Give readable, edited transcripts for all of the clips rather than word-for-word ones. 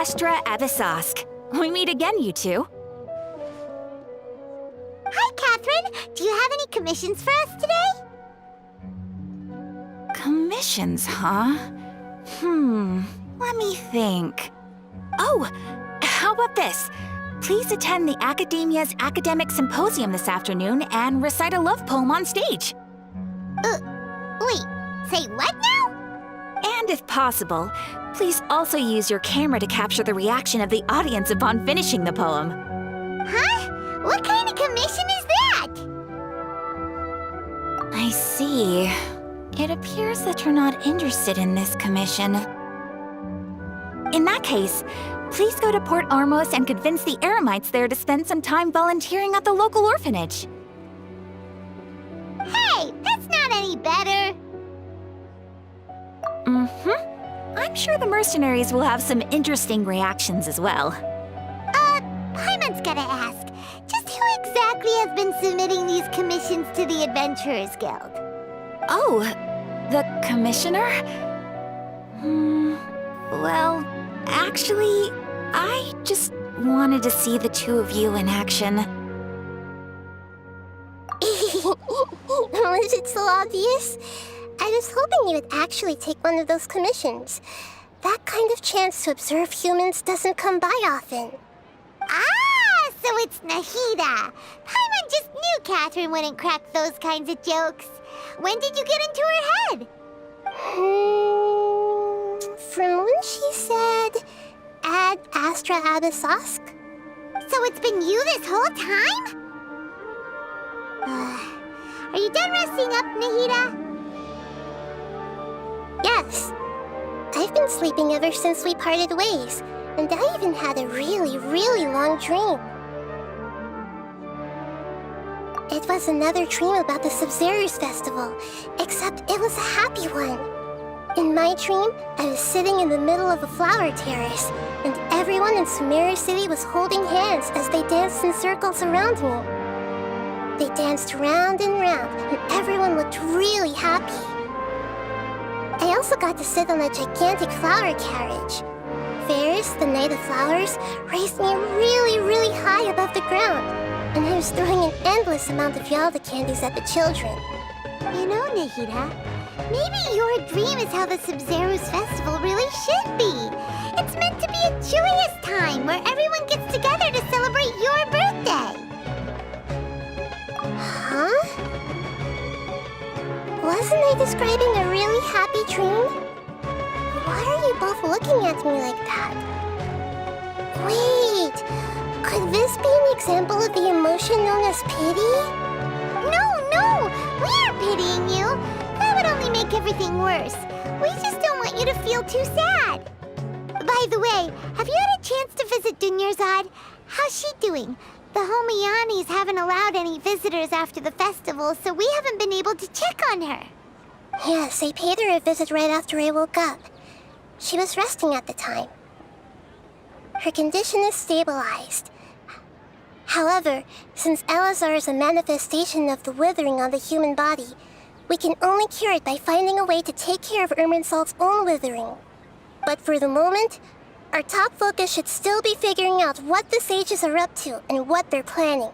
Astra Abyssosque. We meet again, you two. Hi, Catherine. Do you have any commissions for us today? Commissions, huh? Let me think. Oh, how about this? Please attend the Academia's Academic Symposium this afternoon and recite a love poem on stage. Wait, say what now? And if possible, please also use your camera to capture the reaction of the audience upon finishing the poem. Huh? What kind of commission is that? I see. It appears that you're not interested in this commission. In that case, please go to Port Armos and convince the Eremites there to spend some time volunteering at the local orphanage. Hey, that's not any better. I'm sure the mercenaries will have some interesting reactions as well. Paimon's gotta ask, just who exactly has been submitting these commissions to the Adventurers Guild? Oh, the commissioner? Well, actually, I just wanted to see the two of you in action. Was it so obvious? I was hoping you would actually take one of those commissions. That kind of chance to observe humans doesn't come by often. Ah, so it's Nahida. Paimon just knew Catherine wouldn't crack those kinds of jokes. When did you get into her head? From when she said, "Ad Astra Abyssosque." So it's been you this whole time? Are you done resting up, Nahida? Yes. I've been sleeping ever since we parted ways, and I even had a really, really long dream. It was another dream about the Sub-Zero's festival, except it was a happy one. In my dream, I was sitting in the middle of a flower terrace, and everyone in Sumeru City was holding hands as they danced in circles around me. They danced round and round, and everyone looked really happy. I also got to sit on a gigantic flower carriage. Ferris, the Knight of Flowers, raised me really, really high above the ground, and I was throwing an endless amount of Yalda candies at the children. You know, Nahida, maybe your dream is how the Sub-Zero's festival really should be. It's meant to be a joyous time where everyone gets together to celebrate your birthday. Huh? Wasn't I describing a really happy dream? Why are you both looking at me like that? Wait, could this be an example of the emotion known as pity? No, we aren't pitying you. That would only make everything worse. We just don't want you to feel too sad. By the way, have you had a chance to visit Dunyarzad? How's she doing? The Homiyanis haven't allowed any visitors after the festival, so we haven't been able to check on her. Yes, I paid her a visit right after I woke up. She was resting at the time. Her condition is stabilized. However, since Elazar is a manifestation of the withering on the human body, we can only cure it by finding a way to take care of Irminsol's own withering. But for the moment, our top focus should still be figuring out what the sages are up to and what they're planning.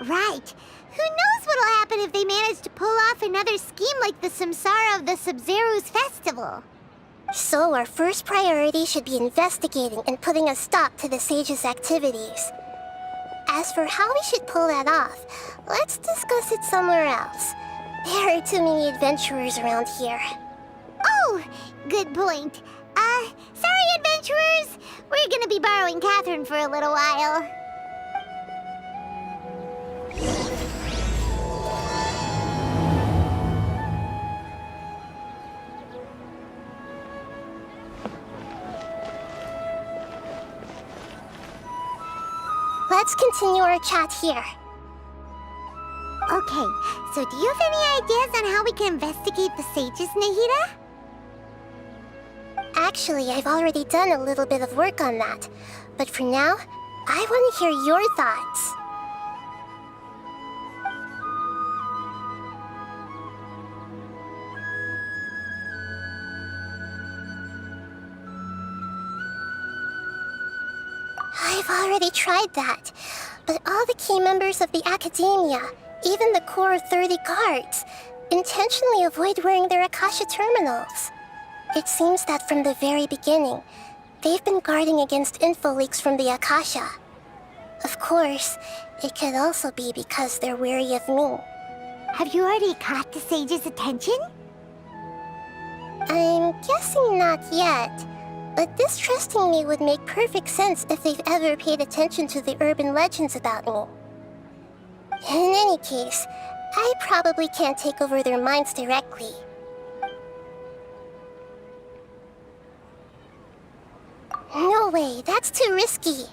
Right. Who knows what'll happen if they manage to pull off another scheme like the Samsara of the Sub-Zero's festival? So our first priority should be investigating and putting a stop to the sages' activities. As for how we should pull that off, let's discuss it somewhere else. There are too many adventurers around here. Oh, good point. Sorry, adventurers. We're gonna be borrowing Catherine for a little while. Let's continue our chat here. Okay, so do you have any ideas on how we can investigate the sages, Nahida? Actually, I've already done a little bit of work on that. But for now, I want to hear your thoughts. I've already tried that, but all the key members of the Academia, even the core of 30 guards, intentionally avoid wearing their Akasha terminals. It seems that from the very beginning, they've been guarding against info leaks from the Akasha. Of course, it could also be because they're wary of me. Have you already caught the sage's attention? I'm guessing not yet, but distrusting me would make perfect sense if they've ever paid attention to the urban legends about me. In any case, I probably can't take over their minds directly. No way, that's too risky.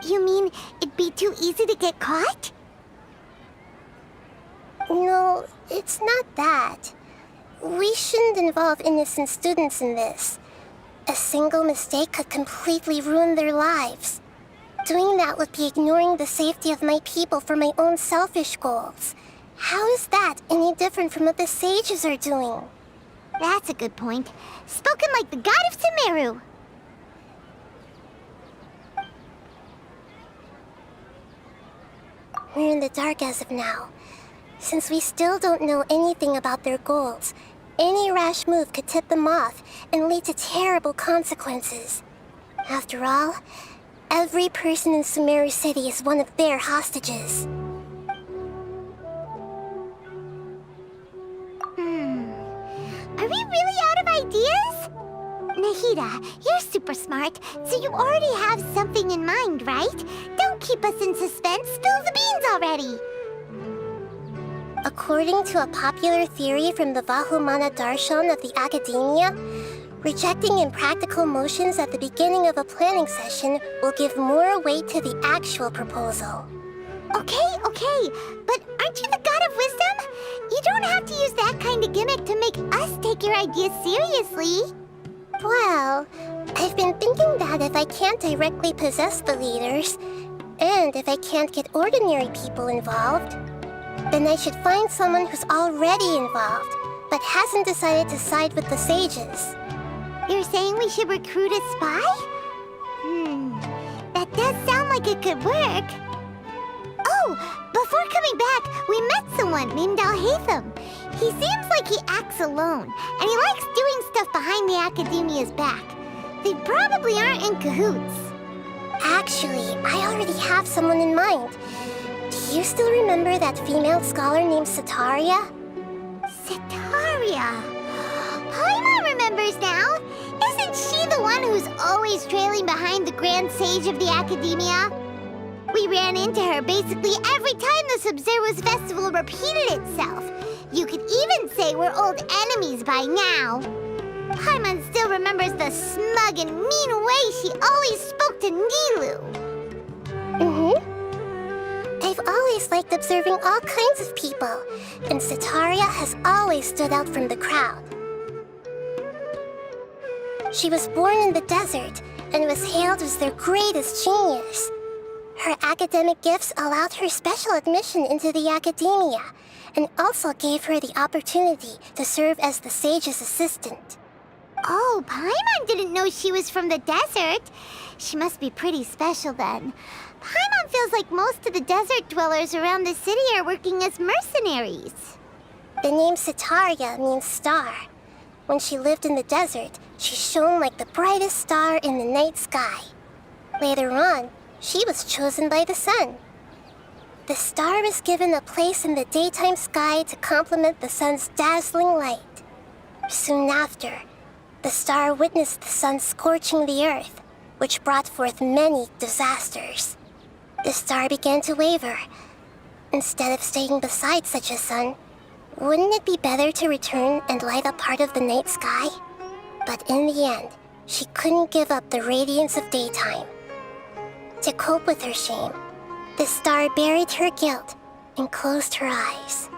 You mean it'd be too easy to get caught? No, it's not that. We shouldn't involve innocent students in this. A single mistake could completely ruin their lives. Doing that would be ignoring the safety of my people for my own selfish goals. How is that any different from what the sages are doing? That's a good point. Spoken like the god of Sumeru. We're in the dark as of now. Since we still don't know anything about their goals, any rash move could tip them off and lead to terrible consequences. After all, every person in Sumeru City is one of their hostages. Are we really out of ideas? Nahida, you're super smart, so you already have something in mind, right? Don't keep us in suspense. Spill the beans already. According to a popular theory from the Vahumana Darshan of the Academia, rejecting impractical motions at the beginning of a planning session will give more weight to the actual proposal. Okay, but aren't you the god of wisdom? You don't have to use that kind of gimmick to make us take your ideas seriously. Well, I've been thinking that if I can't directly possess the leaders, and if I can't get ordinary people involved, then I should find someone who's already involved, but hasn't decided to side with the sages. You're saying we should recruit a spy? That does sound like it could work. Oh, before coming back, we met someone named Alhaitham. He seems like he acts alone, and he likes doing stuff behind the Academia's back. They probably aren't in cahoots. Actually, I already have someone in mind. Do you still remember that female scholar named Sataria? Sataria. Paimon remembers now. Isn't she the one who's always trailing behind the Grand Sage of the Academia? We ran into her basically every time the Sub-Zero's festival repeated itself. You could even say we're old enemies by now. Paimon still remembers the smug and mean way she always spoke to Nilu. I've always liked observing all kinds of people, and Sataria has always stood out from the crowd. She was born in the desert and was hailed as their greatest genius. Her academic gifts allowed her special admission into the Academia, and also gave her the opportunity to serve as the sage's assistant. Oh, Paimon didn't know she was from the desert. She must be pretty special then. Paimon feels like most of the desert dwellers around the city are working as mercenaries. The name Sataria means star. When she lived in the desert, she shone like the brightest star in the night sky. Later on, she was chosen by the sun. The star was given a place in the daytime sky to complement the sun's dazzling light. Soon after, the star witnessed the sun scorching the earth, which brought forth many disasters. The star began to waver. Instead of staying beside such a sun, wouldn't it be better to return and light up part of the night sky? But in the end, she couldn't give up the radiance of daytime. To cope with her shame, the star buried her guilt and closed her eyes.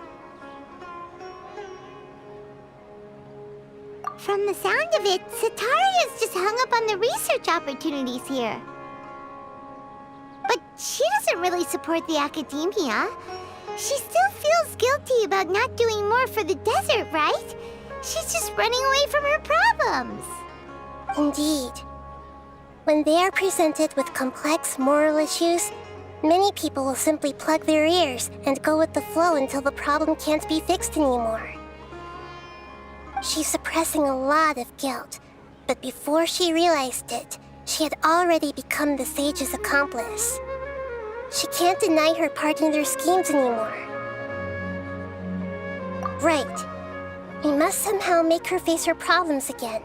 From the sound of it, Sataria's just hung up on the research opportunities here. But she doesn't really support the Academia. She still feels guilty about not doing more for the desert, right? She's just running away from her problems. Indeed. When they are presented with complex moral issues, many people will simply plug their ears and go with the flow until the problem can't be fixed anymore. She's suppressing a lot of guilt, but before she realized it, she had already become the sage's accomplice. She can't deny her part in their schemes anymore. Right. We must somehow make her face her problems again.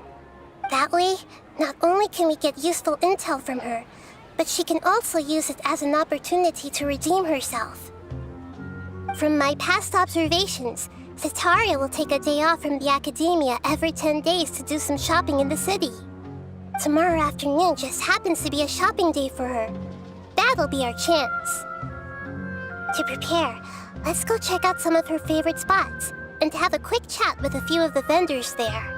That way, not only can we get useful intel from her, but she can also use it as an opportunity to redeem herself. From my past observations, Cetaria will take a day off from the academia every 10 days to do some shopping in the city. Tomorrow afternoon just happens to be a shopping day for her. That'll be our chance. To prepare, let's go check out some of her favorite spots and have a quick chat with a few of the vendors there.